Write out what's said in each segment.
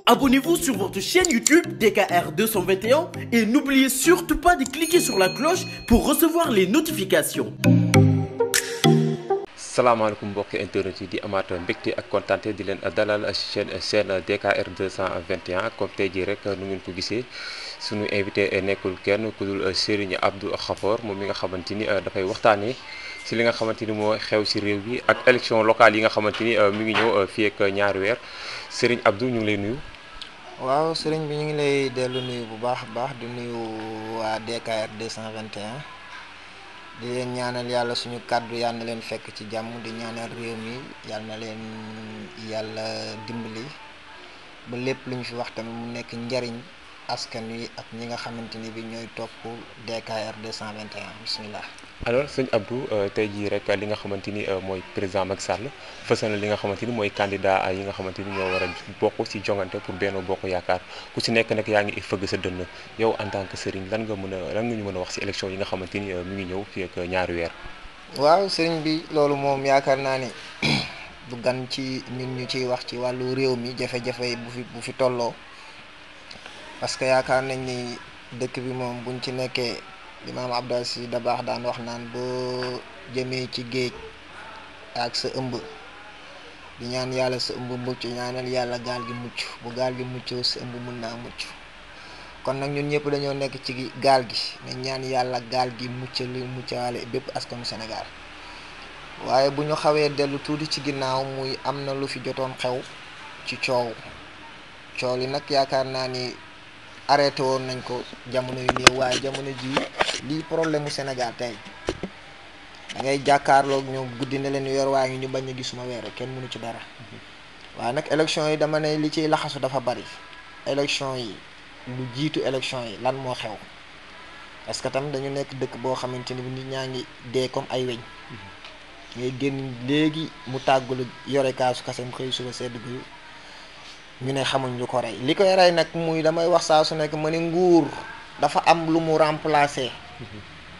Abonnez-vous sur votre chaîne YouTube DKR 221 et n'oubliez surtout pas de cliquer sur la cloche pour recevoir les notifications. salaamaaleykum mbokki internet yi di amaat mbégte ak kontaante di leen dalal chaîne DKR 221 comme tey jii rek nu ngeen ko gisee sunu invité nekkul kenn ku dul Serigne Abdou Khafor moom mi nga xamante ni dafay waxtaanee si li nga xamante ni moo xew si réew bi ak élection locale yi nga xamante ni mi ngi ñëw fii ak ñaari weer Serigne Abdou ñu ngi lay nuyu. waaw Serigne bi ñu ngi lay dellu nuyu bu baax a baax di nuyu waa DKR 221. di leen ñaanal yàlla suñu kàddu yàlla na leen fekk ci jàmm di ñaanal réew mi yàlla na leen yàlla dimbali ba lépp lu ñu fi wax tamit mu nekk njariñ askan wi ak ñi nga xamante ni bi ñooy topp DKR 221 bismillah. alors sëñ Abdou tey jii rek li nga xamante ni mooy président Macky Sall fësal na li nga xamante ni mooy candidat yi nga xamante ni ñoo war a bokk ci jongante pour Benno Bokk Yaakaar ku ci nekk nag yaa ngi fëgg sa dënn yow en tant que sëriñ lan nga ñu mën a wax ci élection yi nga xamante ni mi ngi ñëw fii ak ñaari weer. waaw sëriñ bi loolu moom yaakaar naa ni du gan ci ñun ñu ciy wax ci wàllu réew mi jafe-jafe bu fi tolloo parce que yaakaar nañ ni dëkk bi moom buñ ci nekkee. Imaam Abdou Aziz Dabakh daan wax naan boo jëmee ci géej ak sa ëmb di ñaan yàlla sa ëmb mucc ñaanal yàlla gaal gi mucc bu gaal gi muccoo sa ëmb mun naa mucc kon nag ñun ñëpp dañoo nekk ci gaal gi ne ñaan yàlla gaal gi muccaale bépp askanu Sénégal waaye bu ñu xawee dellu tuuti ci ginnaaw muy am na lu fi jotoon xew ci coow li nag yaakaar naa ni arrêté woon nañ ko jamono yu néew waaye jamono ji lii problème mu Sénégal tey da ngay jàkkaarloog ñoom guddi na leen yor waa ngi ñu bañ a gisuma weer kenn mënu ci dara waaye nag élection yi dama ne li ciy laxasu dafa bari élection yi lu jiitu élection yi lan moo xew parce que tam dañu nekk dëkk boo xamante ni nit ñaa ngi dee comme ay weñ ngay génn léegi mu tàggulu yore kaasu kasam xëy suba sedd guyu ñu ne xamuñ lu ko rey li koy rey nag muy damay wax saa su nekk ma ne nguur dafa am lu mu remplacer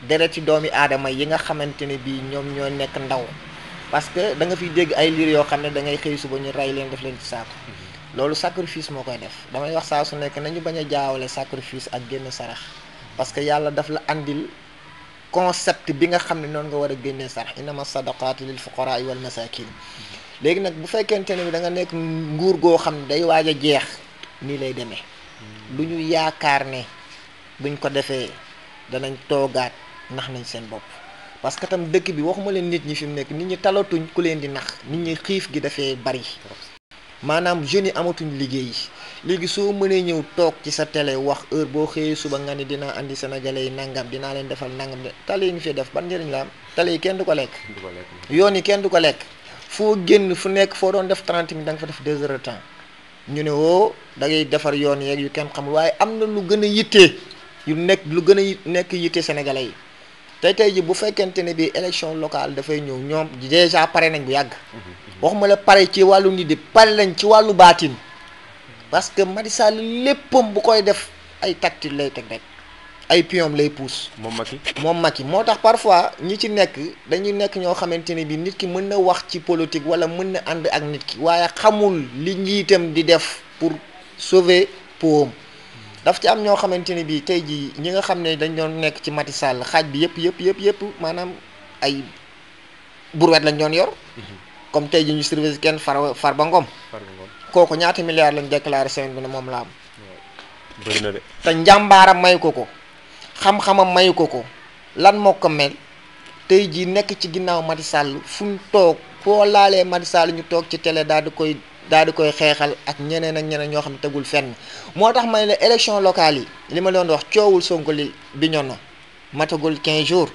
deret ci doomi aadama yi nga xamante ne bii ñoom ñoo nekk ndaw parce que da nga fiy dégg ay liir yoo xam ne da ngay xëy suba ñu rey leen def leen ci saako loolu sacrifice moo koy def damay wax saa su nekk nañu bañ a jaawale sacrifice ak génn sarax parce que yàlla daf la andil concept bi nga xam ne noonu nga war a génnee sarax innama sadaqaatu lil fuqaraa wal masakin léegi nag bu fekkente ne bi da nga nekk nguur goo xam ne day waaj a jeex nii lay demee lu ñu yaakaar ne buñ ko defee danañ toogaat nax nañ seen bopp parce que tam dëkk bi waxuma leen nit ñi fi mu nekk nit ñi talatuñ ku leen di nax nit ñi xiif gi dafee bari maanaam jeunes yi amatuñ liggéey léegi soo mënee ñëw toog ci sa télé wax heure boo xëyee suba nga ni dinaa andi sénégalais yi nangam dinaa leen defal nangam de télé yi ñu fi def ban njëriñ la am télé yi kenn du ko lekk yoon yi kenn du ko lekk foo génn fu nekk foo doon def 30 minutes da nga fa def 2 heures de temps ñu ne woo da ngay defar yoon yeeg yu kenn xamul waaye am na lu gën a yitte lu gën a nekk yitte sénégalais yi tey ji bu fekkente ne bii élection locale dafay ñëw ñoom déjà pare nañ bu yàgg waxuma la pare ci wàllu nit di pare nañ ci wàllu baatin parce que Macky Sall léppam bu koy def ay tactile lay teg rek ay pion lay pousse moom Macky moo tax parfois ñi ci nekk dañuy nekk ñoo xamante ne bi nit ki mën na wax ci politique wala mën na ànd ak nit ki waaye xamul li njiitam di def pour sauver poom daf ci am ñoo xamante ne bi tey ji ñi nga xam ne dañ doon nekk ci Macky Sall xaaj bi yëpp maanaam ay brouette lañ doon yor comme tey ji ñu surveiller kenn Farba Ngom kooku ñaata milliards lañ déclaré semaine bi ne moom la am bëri na de te njàmbaaram may ko xam-xamam mayu ko lan moo ko mel tey jii nekk ci ginnaaw Macky Sall fu ñu toog foo laalee Macky Sall ñu toog ci télé daal di koy xeexal ak ñeneen ñoo xam ne tegul fenn moo tax may la élection locale yi li ma doon wax coowul Sonko li bi ñoon na matagul 15 jours.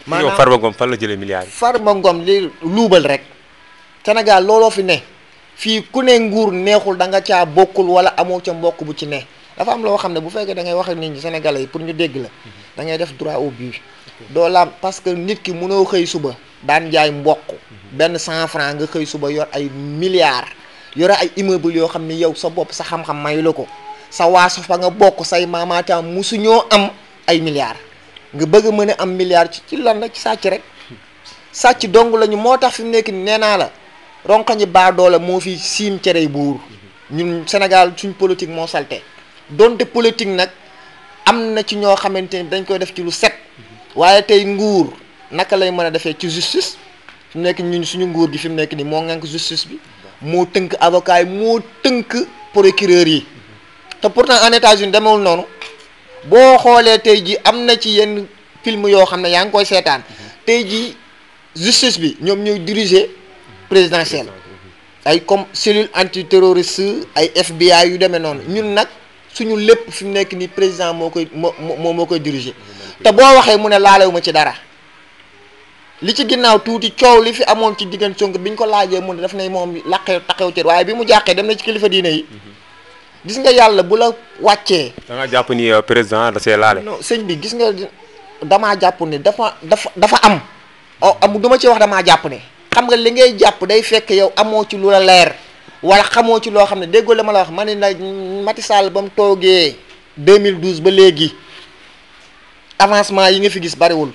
maanaam Farba Ngom fan la jëlee milliards yi. Farba Ngom li luubal rek Sénégal looloo fi ne fii ku ne nguur neexul da nga caa bokkul wala amoo ca mbokk bu ci ne. dafa am loo xam ne bu fekkee da ngay wax ak nit ñi sénégalais yi pour ñu dégg la da ngay def droit au but doo laam parce que nit ki mënoo xëy suba daan jaay mboq benn 100 francs nga xëy suba yor ay milliards yore ay immeuble yoo xam ne yow sa bopp sa xam-xam mayu la ko sa waasu fa nga bokk say maamaatam musuñoo am ay milliards nga bëgg a mën a am milliards ci lan la ci sàcc rek sàcc dong lañu moo tax fi mu nekk nee naa la ronkañi baa doole moo fi siim cerey buur ñun Sénégal suñ politique moo salte donte politique nag am na ci ñoo xamante ni dañ koy def ci lu set waaye tey nguur naka lay mën a defee ci justice fi mu nekk ñun suñu nguur gi fi mu nekk nii moo ngànk justice bi moo tënk avocat yi moo tënk procureur yi te pourtant en États-Unis demewul noonu boo xoolee tey ji am na ci yenn film yoo xam ne yaa ngi koy seetaan tey ji justice bi ñoom ñooy diriger présidentielle ay comme cellule antiterroriste ay FBI yu demee noonu ñun nag suñu lépp fi mu nekk nii président moo koy diriger te boo waxee mu ne laalewuma ci dara li ci ginnaaw tuuti coow li fi amoon ci diggante Sonko bi ñu ko laajee mu ne daf ne moom laqee taxaw ci waaye bi mu jàqee dem na ci kilifa diine yi gis nga yàlla bu la wàccee. da nga jàpp ni président da see laale. non sëñ bi gis nga damaa jàpp ne dafa am am du ma ci wax damaa jàpp ne xam nga li ngay jàpp day fekk yow amoo ci lu la leer wala xamoo ci loo xam ne déggoo la ma la wax ma ne la Macky Sall ba mu toogee 2012 ba léegi avancement yi nga fi gis bariwul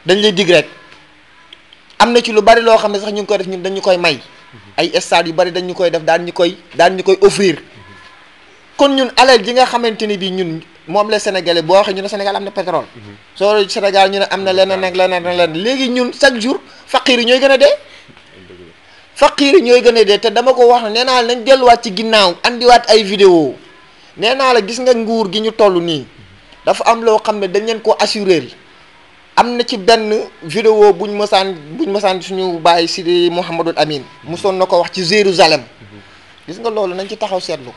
dañ lay dig rek am na ci lu bari loo xam ne sax ñu ngi koy def ñun dañu koy may ay stades yu bari dañu koy def daan ñu koy offrir kon ñun alal ji nga xamante ni bii ñun moom la Sénégalais boo waxee ñu ne Sénégal am na pétrole soo Sénégal ñu ne am na leneen ak leneen léegi ñun chaque jour faqiir yi ñooy gën a dee faqiir yi ñooy gën a dee te dama ko wax nee naa la nañ delluwaat ci ginnaaw andiwaat ay vidéo nee naa la gis nga nguur gi ñu toll nii dafa am loo xam ne dañ leen ko assurer am na ci benn vidéo buñ mësaan suñu bàyyi si Mouhamadul Amin mosoon na ko wax ci Jérusalem gis nga loolu nañ ci taxaw seetlu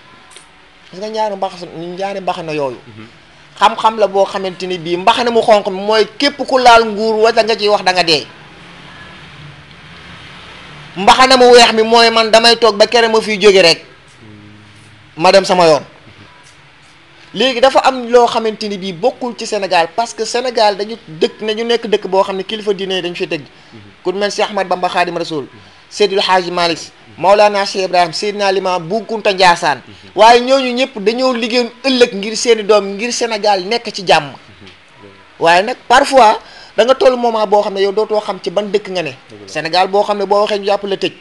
gis nga ñaari mbaxana yooyu xam-xam la boo xamante ni bii mbaxana mu xonq mi mooy képp ku laal nguur wala nga ciy wax da nga dee mbaxana mu weex mi mooy man damay toog ba kere ma fiy jóge rek ma dem sama yoon léegi dafa am loo xamante ni bii bokkul ci Sénégal parce que Sénégal dañu nekk dëkk boo xam ne kilifa diine yi dañu fi tëgg ku mel si Ahmad Bamba Khadim Rasoul Seydil Hadji Malick Maulana Cheikh Ibrahim Seydina Limam Bu Kunta Ndiassane waaye ñooñu ñëpp dañoo liggéeyoon ëllëg ngir seeni doom ngir Sénégal nekk ci jàmm waaye nag parfois da nga toll moment boo xam ne yow dootoo xam ci ban dëkk nga ne Sénégal boo xam ne boo waxee ñu jàpp la tëj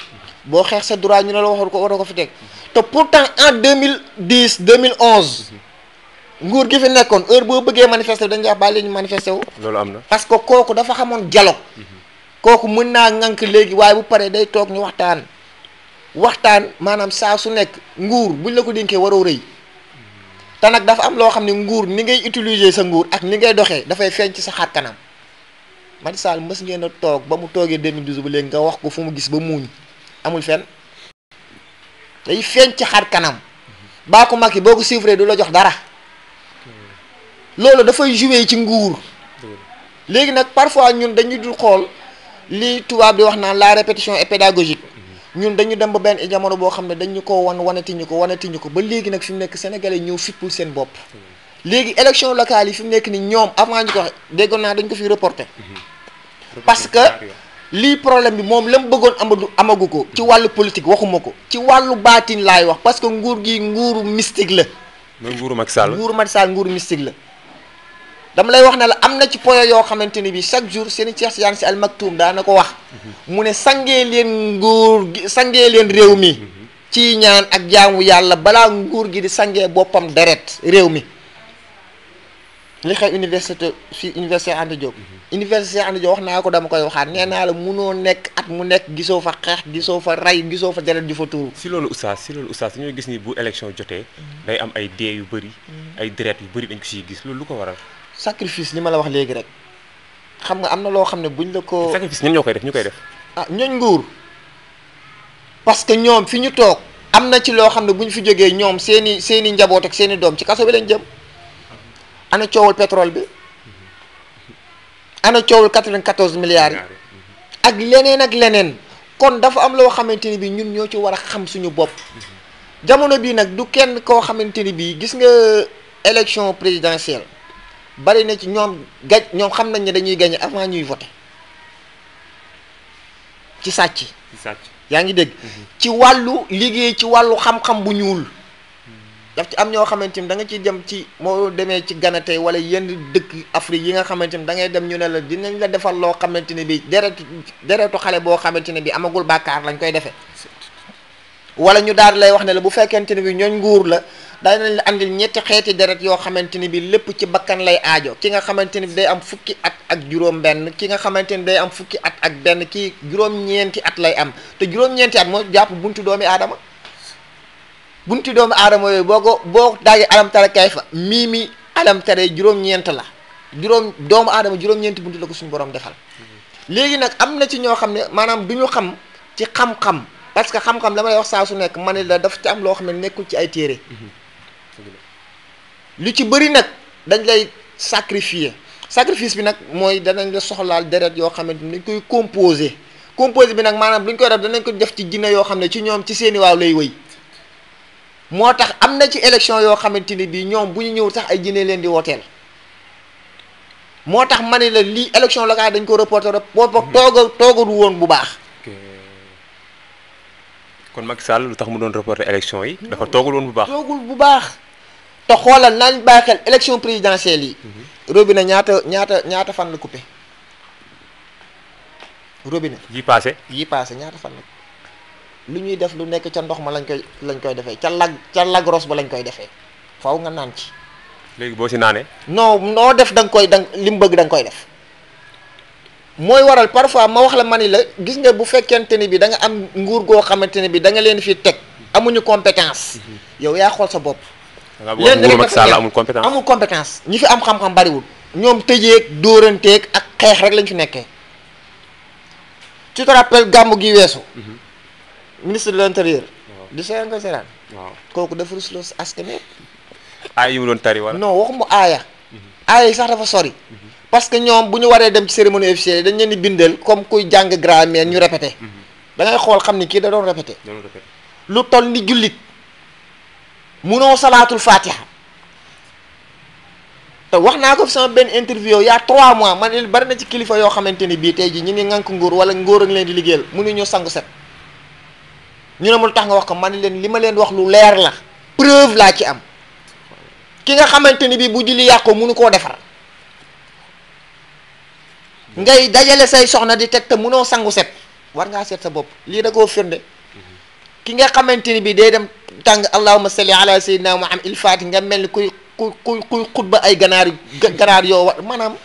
boo xeex sa droit ñu ne la waxul ko waroo ko fi teg te pourtant en 2010 2011 nguur gi fi nekkoon heure boo bëggee manifester dañu jàpp bàyyi ñu manifester wu. loolu am na parce que kooku dafa xamoon dialogue kooku mën naa ŋànk léegi waaye bu paree day toog ñu waxtaan maanaam saa su nekk nguur buñ la ko dénkee waroo rëy te nag dafa am loo xam ne nguur ni ngay utiliser sa nguur ak ni ngay doxee dafay feeñ ci sa xar kanam Macky Sall mës ngeen a toog ba mu toogee 2012 ba léegi nga wax ko fu mu gis ba muuñ amul fenn day feeñ ci xar kanam baa ko Macky boo ko chiffré du la jox dara loolu dafay jouer ci nguur léegi nag parfois ñun dañu dul xool li tubaab di wax naan la répétition est pédagogique ñun dañu dem ba benn jamono boo xam ne dañu ko wanati ñu ko ba léegi nag fi mu nekk sénégalais ñëw fippul seen bopp léegi élection locale yi fi mu nekk ni ñoom avant ñu ko wax déggoon naa dañ ko fi reporté parce que lii problème bi moom la mu bëggoon amagu ko ci wàllu politique waxuma ko ci wàllu baatin laay wax parce que nguur gi nguuru mystique la mooy nguuru Macky Sall nguuru mystique la dama lay wax ne la am na ci point yoo xamante ni bi chaque jour seeni Cheikh Tidiane Sy Al Maktoum daana ko wax mu ne sangee leen nguur gi sangee leen réew mi ci ñaan ak jaamu yàlla balaa nguur gi di sangee boppam deret réew mi li xew université Anta Diop université Anta Diop wax naa ko dama koy waxaat nee naa la munoo nekk at mu nekk gisoo fa xeex gisoo fa rey gisoo fa deret ju fa tuuru si loolu oustaz dañoo gis ni bu élection jotee day am ay dee yu bëri ay deret yu bëri dañ ko siy gis loolu lu ko waral sacrifice li ma la wax léegi rek xam nga am na loo xam ne buñ la ko sacrifice ñun ñoo koy def ñooñ nguur parce que ñoom fi ñu toog am na ci loo xam ne bu ñu fi jógee ñoom seeni njaboot ak seeni doom ci kaso bi lañ jëm ana coowul pétrole bi ana coowul 94 milliards yi ak leneen kon dafa am loo xamante ni bi ñun ñoo ci war a xam suñu bopp jamono bii nag du kenn koo xamante ni bii gis nga élection présidentielle bari na ci ñoom xam nañ ne dañuy gagné avant ñuy voté ci sàcc yaa ngi dégg ci wàllu liggéey ci wàllu xam-xam bu ñuul daf ci am ñoo xamante ni da nga ciy dem ci moo demee ci Ghana tey wala yenn dëkk Afrique yi nga xamante ni da ngay dem ñu ne la dinañ la defal loo xamante ne bi deretu xale boo xamante ne bi amagul bàkkaar lañ koy defee wala ñu daal lay wax ne la bu fekkente ni bi ñooñ nguur la danañ la andil ñetti xeeti deret yoo xamante ni bi lépp ci bakkan lay aajo ki nga xamante ni bi day am fukki at ak juróom benn ki nga xamante ni day am fukki at ak benn kii juróom-ñeenti at lay am te juróom-ñeenti at moo jàpp buntu doomi aadama yooyu boo daagee alam tara kay fa mii alam tara juróom-ñeent la doomu aadama juróom-ñeenti buntu la ko suñu borom defal léegi nag am na ci ñoo xam ne maanaam du ñu xam ci xam-xam parce que xam-xam la may wax saa su nekk ma ne la daf ci am loo xam ne nekkul ci ay téere lu ci bëri nag dañ lay sacrifice bi nag mooy danañ la soxlaal deret yoo xamante ni dañ koy composé bi nag maanaam duñ koy def danañ ko def ci jinne yoo xam ne ci ñoom ci seeni waaw lay wëy moo tax am na ci élection yoo xamante ni bii ñoom bu ñu ñëw sax ay jinne leen di wooteel moo tax ma ne la lii élection locale dañ ko reporté booba toogalu woon bu baax. kon Macky Sall lu tax mu doon reporté élection yi dafa toogul woon bu baax. toogul bu baax te xoolal nañ bàyyi xel élection présidentielle yi. robinet ñaata fan la coupé robinet. yi passé ñaata fan la lu ñuy def lu nekk ca ndox ma lañ koy defee ca lagros ba lañ koy defee faw nga naan ci. léegi boo si naanee. noo def li mu bëgg da nga koy def mooy waral parfois ma wax la ma ni la gis nga bu fekkente ni bi da nga am nguur goo xamante ne bi da nga leen fi teg amuñu compétence yow yaa xool sa bopp. leen nguuru Macky Sall amul compétence ñi fi am xam-xam bariwul ñoom tëjeeg dóoranteeg ak xeex rek lañ fi nekkee. tu te rappelles gàmmu gi weesu. ministre de l'intérieur. di seetaan nga seetaan. waaw kooku dafa rusloo askan wi. aaya yi mu doon tari wala. non waxuma aaya. aaya yi sax dafa sori. parce que ñoom bu ñu waree dem ci cérémonie officielle dañ leen di bindal comme kuy jàng grammaire ñu répété. da ngay xool xam ni kii da doon répété. lu toll ni jullit munoo salaatul fatiha te wax naa ko fi sama benn interview y a 3 mois man bari na ci kilifa yoo xamante ni bii tey ji ñu ni ngànk nguur wala ngóor ak leen di liggéeyal mënuñoo sangu set ñu ne ma lu tax nga wax ko man leen li ma leen wax lu leer la preuve laa ci am ki nga xamante ni bii bu julli yàqoo mënu koo defar ngay dajale say soxna di teg te mënoo sangu set war ngaa seet sa bopp lii da koo firnde ki nga xamante ni bii day dem tàng allahumma salli ala sayyidina Muhammad il faati nga mel ni kuy xutba ay ganaar yoo maanaam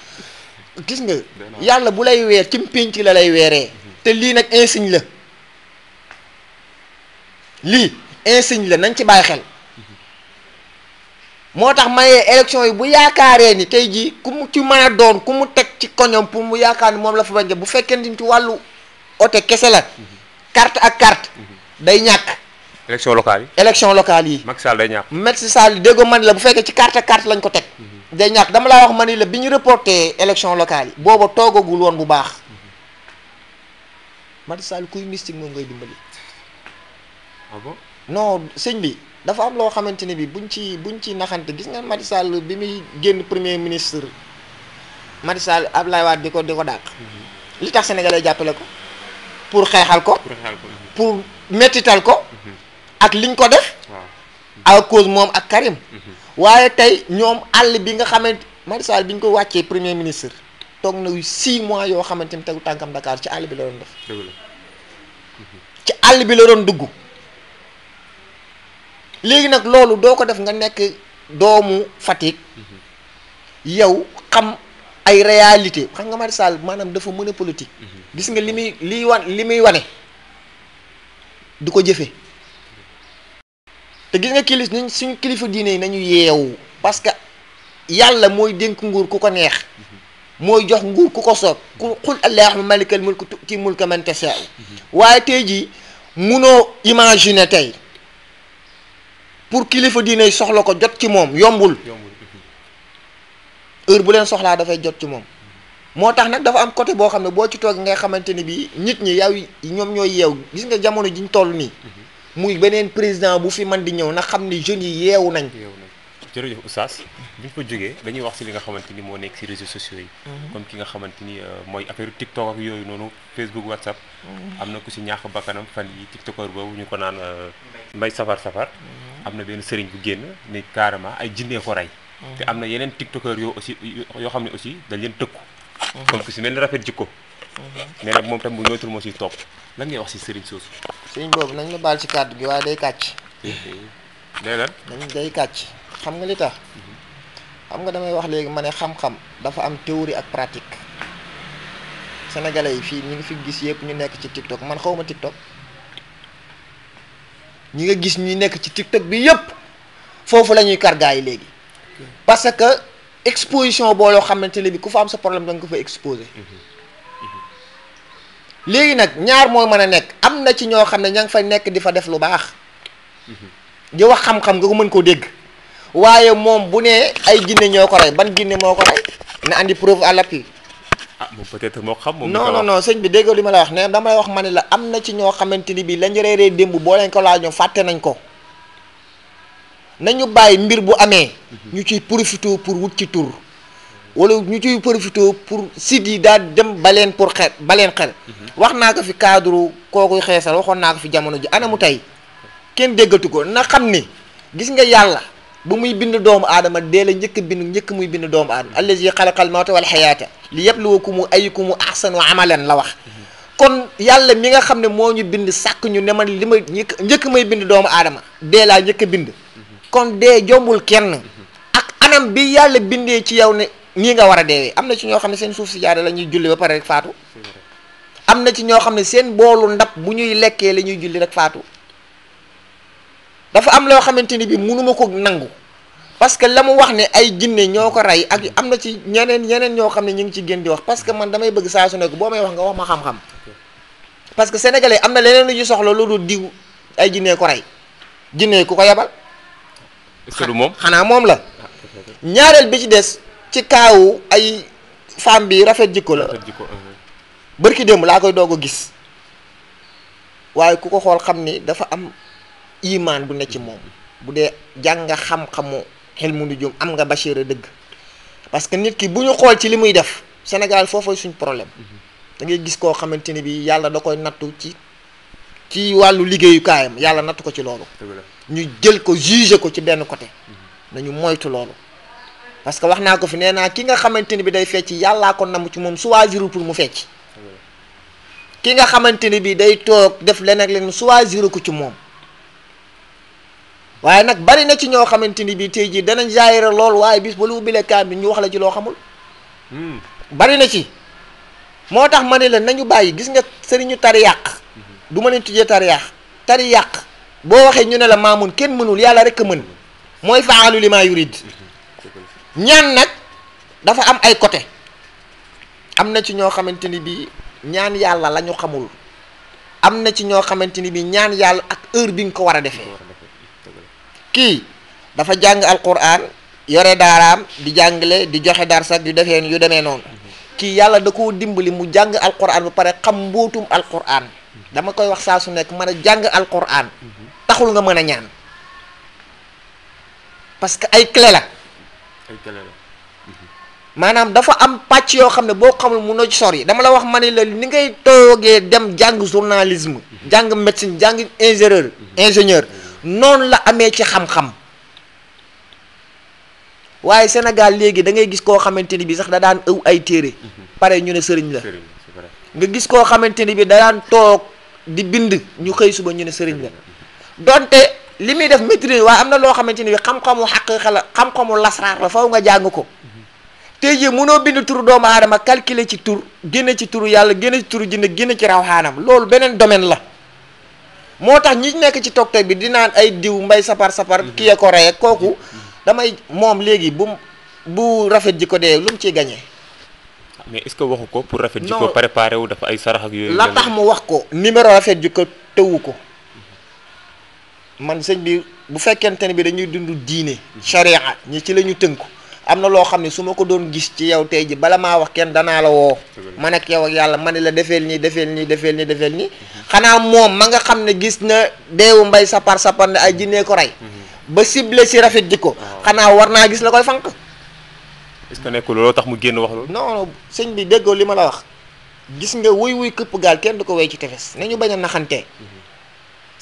gis nga yàlla bu lay weer ci pénc la lay weeree te lii nag insigne la nañ ci bàyyi xel moo tax mayee élection yi bu yaakaaree ni tey jii ku mu ci mën a doon ku mu teg ci koñom pour mu yaakaar ni moom la fa bañ bu fekkee ni ci wàllu ote kese la carte ak carte day ñàkk. élection locale yi. Macky Sall day ñàkk. Macky Sall déggoo man la bu fekkee ci carte ak carte lañ ko teg. day ñàkk dama laa wax ma ni la bi ñu reporté élection locale yi. booba toogagul woon bu baax. Macky Sall kuy mystique moom ngay dimbali. ah bon non sëñ bi dafa am loo xamante ne bi buñ ci naxante gis nga Macky Sall bi muy génn premier ministre Macky Sall Abdoulaye Wade di ko dàq. li tax sénégalais jàppale ko pour xeexal ko. pour mettital ko. ak liñ ko def. à cause moom ak Karim. waaye tey ñoom àll bi nga xamante Macky Sall bi ñu ko wàccee premier ministre toog na 6 mois yoo xamante ni tegu tànkam Dakar ci àll bi la doon def. ci àll bi la doon dugg. léegi nag loolu doo ko def nga nekk doomu Fatick. yow xam ay réalité xam nga Macky Sall maanaam dafa mën a politique. gis nga li muy wane du ko jëfe te gis nga suñu kilifa diine yi nañu yeewu parce que yàlla mooy dénk nguur ku ko neex mooy jox nguur ku ko soob ku xul allahumma malikal mulk tu'ti mulka man tashaa waaye tey jii munoo imaginer tey pour kilifa diine yi soxla ko jot ci moom yombul heure bu leen soxlaa dafay jot ci moom moo tax nag dafa am côté boo xam ne boo ci toog ngay xamante ni bii nit ñi yow ñoom ñooy yeew gis nga jamono jiñ toll nii muy beneen président bu fi man di ñëw nag xam ni jeunes yi yeewu nañ. jërëjëf Oustaz bi ñu ko jógee dañuy wax ci li nga xamante ni moo nekk ci réseaux sociaux yi. comme ki nga xamante ni mooy affaire TikTok ak yooyu noonu Facebook WhatsApp. am na ku ci ñàkk bakkanam fan yi TikToker boobu ñu ko naan Mbay Safar. am na benn sëriñ bu génn ni carrément ay jinnee ko rey. te am na yeneen TikToker yoo xam ne aussi dañ leen tëkku. comme ku ci mel ni rafet jikko nee na moom tam bu ñëwatul moo siy topp lan ngay wax si sëriñ soosu. sëriñ boobu nañ la baal ci kàddu gi waaye day kàcc. nee na. nañ day kàcc xam nga li tax. xam nga damay wax léegi ma ne xam-xam dafa am théorie ak pratique. sénégalais yi fii ñi ngi fi gis yëpp ñu nekk ci TikTok man xawma TikTok. ñi nga gis ñi nekk ci TikTok bi yëpp foofu la ñuy kar gaa yi léegi. parce que exposition boo loo xamante ne bi ku fa am sa problème da nga ko fa exposé. léegi nag ñaar mooy mën a nekk am na ci ñoo xam ne ña ngi fay nekk di fa def lu baax. di wax xam-xam nga ko mën koo dégg. waaye moom bu ne ay jinne ñoo ko rey ban jinne moo ko rey na andi preuve à l'appui. ah moom peut-être moo xam. moom non sëñ bi déggoo li ma la wax ne dama lay wax ma ne la am na ci ñoo xamante ni bii lañ reeree démb boo leen ko laajoon fàtte nañ ko. nañu bàyyi mbir bu amee. ñu ciy profité pour wut ci tur. wala ñu ciy profité pour site yi daal dem baleen pour xel baleen xel. wax naa ko fi cadre kookuy xeesal waxoon naa ko fi jamono ji anamu tey kenn déggatu ko na xam ni gis nga yàlla bu muy bind doomu aadama dee la njëkk njëkk muy bind doomu aadama allazi xalaqal mawta wal xayaata li yabluwakum ayyukum ahsanu amalan la wax. kon yàlla mi nga xam ne moo ñu bind sàkk ñu ne man li ma njëkk may bind doomu aadama dee laa njëkk bind. kon dee jombul kenn ak anam bi yàlla bindee ci yow ne nii nga war a deewee am na ci ñoo xam ne seen suuf si jaare la ñuy julli ba pare rek faatu. am na ci ñoo xam ne seen boolu ndab bu ñuy lekkee la ñuy julli rek faatu. dafa am loo xamante ni bi mënuma ko nangu parce que la mu wax ne ay jinne ñoo ko rey ak am na ci ñeneen ñoo xam ne ñu ngi ci gën di wax parce que man damay bëgg saa su nekk boo may wax nga wax ma xam-xam. parce que sénégalais am na leneen lu ñu soxla loolu diw ay jinne ko rey jinne ku ko yebal. est-ce que du moom xanaa moom la. ñaareel bi ci des ci kaawu ay femme bi rafet jikko la. bërki démb laa koy doog a gis waaye ku ko xool xam ni dafa am imaan bu ne ci moom bu dee jàng nga xam-xamu xel mu nu jum am nga bachira dëgg parce que nit ki bu ñu xool ci li muy def Sénégal foofu suñ problème da ngay gis koo xamante ni bi yàlla da koy nattu ci wàllu liggéeyukaayam yàlla nattu ko ci loolu ñu jël ko juger ko ci benn côté nañu moytu loolu parce que wax naa ko fi nee naa ki nga xamante ni bi day fecc yàllaa ko namm ci moom choisir pour mu fecc ki nga xamante ni bi day toog def leneen choisir ko ci moom waaye nag bari na ci ñoo xamante ni bi tey jii danañ jaayira lool waaye bis ba lu ubbilee kaam bi ñu wax la ci loo xamul bari na ci moo tax ma ne la nañu bàyyi gis nga sëriñu tari yàq du ma leen tujjee tari yàq boo waxee ñu ne la maamun kenn mënul yàlla rek a mën mooy faalu li maa yurid ñaan nag dafa am ay côté am na ci ñoo xamante ni bii ñaan yàlla la ñu xamul am na ci ñoo xamante ni bii ñaan yàlla ak heure bi nga ko war a defee kii dafa jàng alquran yore daaraam di jàngale di joxe darsak yu defee yu demee noonu kii yàlla da koo dimbali mu jàng alquran ba pare xam mbootum alquran dama koy wax saa su nekk mën a jàng alquran taxul nga mën a ñaan parce que ay clé la maanaam dafa am pàcc yoo xam ne boo xamul munoo ci sori dama la wax ma ne la ni ngay toogee dem jàng journalisme jàng médecine jàng ingénieur noonu la amee ci xam-xam waaye Sénégal léegi da ngay gis koo xamante ni bi sax da daan ëw ay téere pare ñu ne sëriñ la nga gis koo xamante ni bi da daan toog di bind ñu xëy suba ñu ne sëriñ la donte li muy def maîtrise waaye am na loo xamante ni bi xam-xamu xaqiiqa la xam-xamu lasraar la faw nga jàng ko tey jii mënoo bind turu doomu aadama calculer ci tur génne ci turu yàlla génne ci turu jinne génne ci rawxaanam loolu beneen domaine la moo tax ñi nekk ci TikTok bi di naan ay diw mbay sapar kii ya ko rey ak kooku damay moom léegi bu rafet ji ko dee lu mu ciy gañee mais est-ce que waxu ko pour rafet ji ko préparé wu dafa ay sarax ak yooyu la tax mu wax ko numéro rafet ji ko tëwu ko man sëñ bi bu fekkente ne bi dañuy dund diine charia ñi ci la ñu tënku am na loo xam ne su ma ko doon gis ci yow tey ji bala maa wax kenn danaa la woo man ak yow ak yàlla ma ne la defeel nii xanaa moom ma nga xam ne gis na deewu mbay sapar ne ay jinnee ko rey ba ciblé si rafet jikko xanaa war naa gis la koy fanq est-ce que nekkul looloo tax mu génn wax loolu non sëñ bi déggoo li ma la wax gis nga wuy këpp gaal kenn du ko wey ci tefes nañu bañ a naxantee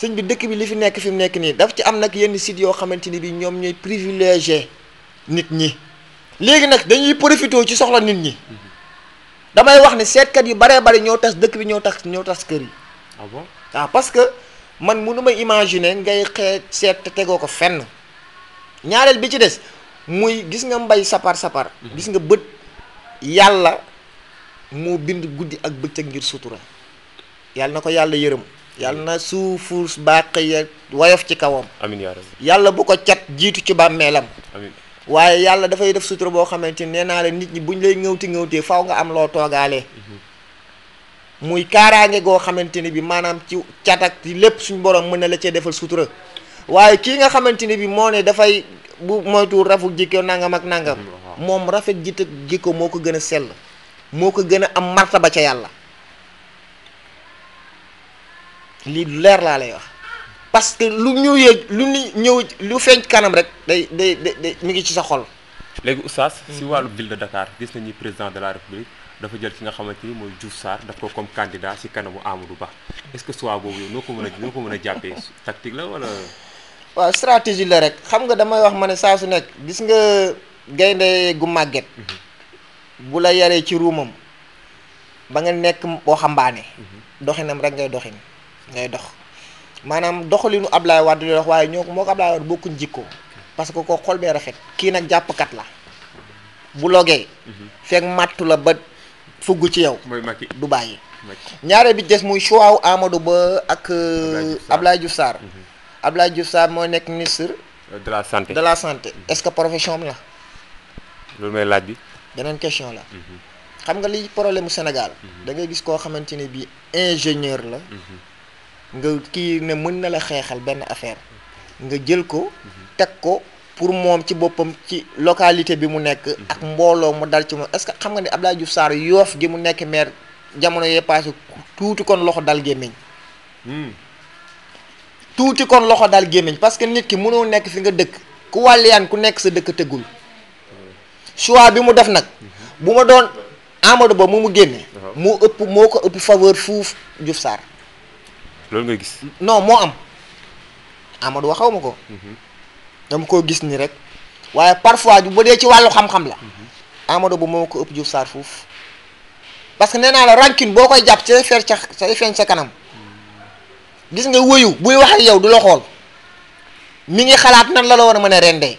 sëñ bi dëkk bi li fi nekk nii daf ci am nag yenn sites yoo xamante ni bi ñoom ñooy privilégié nit ñi léegi nag dañuy profité ci soxla nit ñi damay wax ne seetkat yu baree bari ñoo tas dëkk bi ñoo tas kër yi. ah bon waaw parce que man mënu ma imaginer ngay seet te tegoo ko fenn. ñaareel bi ci des muy gis nga mbay sapar gis nga bët yàlla moo bind guddi ak bëccëg ngir sutura yàlla na ko yàlla yërëm yàlla na suufuus bàq ya woyof ci kawam. amiin yaa rabbi. yàlla bu ko cat jiitu ci bàmmeelam. amiin. waaye yàlla dafay def sutura boo xamante ni nee naa la nit ñi buñ lay ŋëwtee faw nga am loo toogaalee. muy kaaraange goo xamante ni bi maanaam ci cat ak lépp suñu borom mën na la cee defal sutura waaye kii nga xamante ni bi moo ne dafay bu moytu rafet jikko nangam ak nangam moom rafet jikko moo ko gën a sell moo ko gën a am martaba ca yàlla lii leer laa lay wax parce que lu ñu yëg lu ni ñëw lu feeñ kanam rek day mi ngi ci sa xol. léegi oustaz si wàllu ville de Dakar gis nañu président de la république dafa jël ki nga xamante ni mooy Diouf Sarr daf ko comme candidat si kanamu Amadou Ba est-ce que choix boobu yow noo ko mën a jàppee tactique la wala. waaw stratégie la rek xam nga damay wax ma ne saa su nekk gis nga gaynde gu màgget. bu la yaree ci ruumam ba nga nekk waxambaane. doxinam rek ngay dox maanaam doxalinu Ablaye Wade di wax waaye moo ko Ablaye Wade bokkuñ jikko parce que ko xol bee rafet kii nag jàppkat la bu logee. fekk màttu la ba. fugg ci yow du bàyyi ñaare bi des muy choix wu Amadou Ba ak Abdoulaye Diouf Sarr Abdoulaye Diouf Sarr moo nekk ministre de la santé est-ce que profession am la loolu may laaj bi beneen question la xam nga li problème mu Sénégal da ngay gis koo xamante ne bi ingénieur la nga kii ne mën na la xeexal benn affaire nga jël ko teg ko pour moom ci boppam ci localité bi mu nekk ak mbooloo mu dal ci moom est-ce que xam nga ne Abdoulaye Diouf Sarr Yoff gi mu nekk maire jamono yee passé tuuti kon loxo dal gémmiñ parce que nit ki mënoo nekk fi nga dëkk ku wàlliyaan ku nekk sa dëkk tëggul choix bi mu def nag bu ma doon Amadou Ba mu génne moo ko ëpp faveur fuuf Diouf Sarr loolu nga gis non moo am Amadou Ba xaw ma ko dama koo gis ni rek waaye parfois bu dee ci wàllu xam-xam la Amadou Ba moo ko ëpp Diouf Sarr fuuf parce que nee naa la rancune boo koy jàpp say feeñ sa kanam gis nga wëyu buy wax ak yow du la xool mi ngi xalaat nan la war a mën a rendee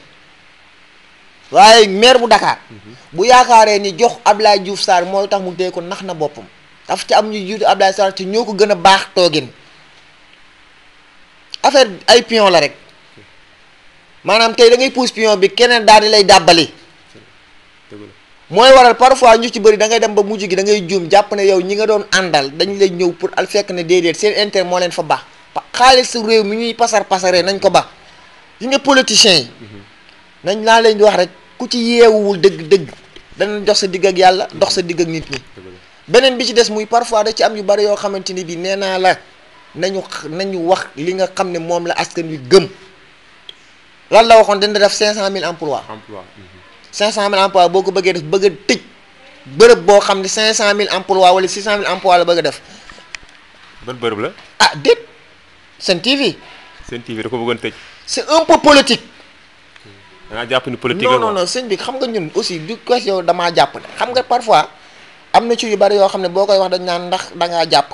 waaye maire bu Dakar bu yaakaaree ni jox Abdoulaye Diouf Sarr mooy tax mu dee ko nax na boppam daf ci am ñu jiitu Abdoulaye Sarr te ñoo ko gën a baax toogin affaire ay pion la rek maanaam tey da ngay pousse pion bi keneen daal di lay dàbbali mooy waral parfois ñu ci bëri da ngay dem ba mujj gi da ngay juum jàpp ne yow ñi nga doon àndal dañu lay ñëw pour al fekk ne déedéet seen intérêt moo leen fa baax xaalis su réew mi ñuy pasaree nañ ko baax yi nga politiciens yi nañ laa leen di wax rek ku ci yeewuwul dëgg dana jox sa digg ak yàlla dox sa digg ak nit ñi beneen bi ci des muy parfois da ci am yu bari yoo xamante ni bi nee naa la nañu wax li nga xam ne moom la askan wi gëm lan la waxoon dina def 500000 emplois 500000 emplois boo ko bëggee def bëgg a tëj bërëb boo xam ne 500000 emplois wala 600000 emplois la bëgg a def. ban bërëb la. ah déet Sen TV. Sen TV da ko bëggoon tëj. c'est un peu politique. da ngaa jàpp ni politique la non sëñ bi xam nga ñun aussi du question damaa jàpp ne xam nga parfois am na ci yu bari yoo xam ne boo koy wax dañ naan ndax da ngaa jàpp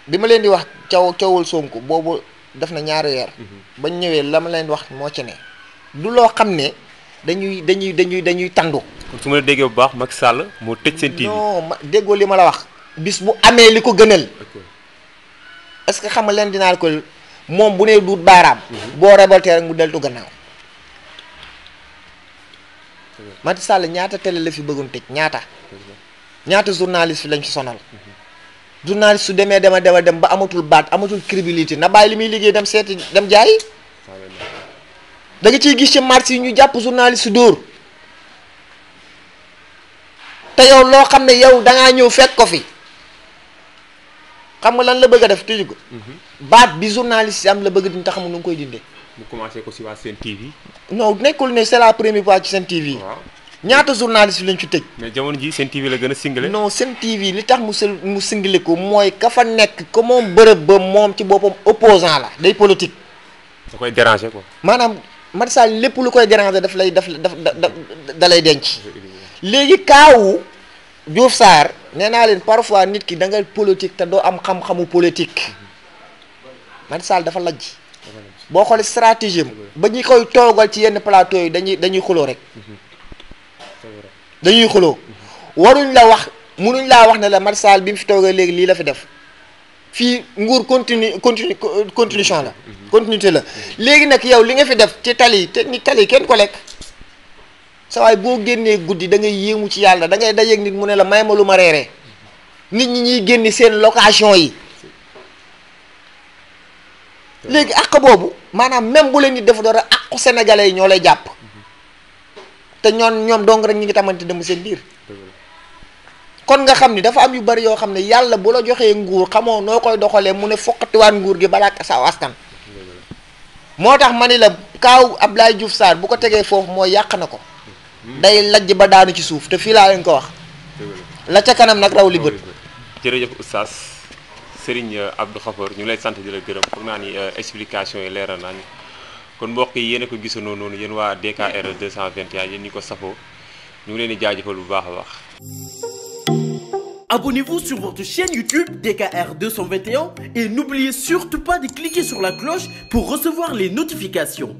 bi ma leen di wax coowul Sonko boobu def na ñaari weer. bañ ñëwee la ma leen di wax moo ci ne. du loo xam ne dañuy tandu. kon su ma la déggee bu baax Macky Sall moo tëj Sen TV. non déggoo li ma la wax. bis bu amee li ko gënal. est-ce que xam nga leen dinaa ko moom bu nee duut baaraam. boo révolté rek mu deltu gannaaw. Macky Sall ñaata télé la fi bëggoon tëj ñaata journaliste fi lañ fi sonal. journaliste su demee dem ba amatul baat amatul crédibilité na bàyyi li muy liggéey dem seeti dem jaay. da nga ciy gis ci marché yi ñu jàpp journaliste su dóor te yow loo xam ne yow dangaa ñëw fekk ko fi xam nga lan la bëgg a def tëju ko. baat bi journaliste yi am la bëgg di tax mu nu ngi koy dindee. mu commencé ko si waa Sen TV. non nekkul ne c'est la première fois ci Sen TV. waaw ñaata journaliste lañ ci tëj. mais jamono ji Sen TV la gën a singale. non Sen TV li tax mu singale ko mooy ka fa nekk ko moom bërëb ba moom ci boppam opposant la day politique. da koy déranger quoi. maanaam Macky Sall lépp lu koy déranger da lay denc. léegi kaawu Diouf Sarr nee naa leen parfois nit ki da nga politique te doo am xam-xamu politique Macky Sall dafa lajj boo xoolee stratégie ba ñu koy toogal ci yenn plateau yi dañuy xuloo rek dañuy xuloo waruñ la wax munuñ laa wax ne la Macky Sall bi mu fi toogee léegi lii la fi def fii nguur continuation la continuité la léegi nag yow li nga fi def ci tali te ni tali kenn ko lekk sa waay boo génnee guddi da ngay yéemu ci yàlla da ngay dajeeg nit mu ne la may ma lu ma reeree nit ñi ñuy génni seen location yi léegi àq boobu maanaam même bu leen nit dafa dara àqu sénégalais yi ñoo lay jàpp te ñoom dong rek ñi ngi tamante dem seen biir kon nga xam ni dafa am yu bari yoo xam ne yàlla bu la joxee nguur xamoo noo koy doxalee mu ne foqatiwaat nguur gi balaa sa askan moo tax ma ni la kaaw Abdoulaye Diouf Sarr bu ko tegee foofu mooy yàq na ko day lajj ba daanu ci suuf te fii laa leen ko wax la ca kanam nag raw li bët. jërëjëf oustaz Serigne Abdou Khafor ñu lay sant di la gërëm foog naa ni explication yi leeral naa ni kon mbokk yi yéen a ko gisandoo noonu yéen waa DKR 221 yéen ñi ko safoo ñu ngi leen di jaajëfal bu baax a baax. Abonnez-vous sur votre chaîne YouTube DKR 221 et n'oubliez surtout pas de cliquer sur la cloche pour recevoir les notifications.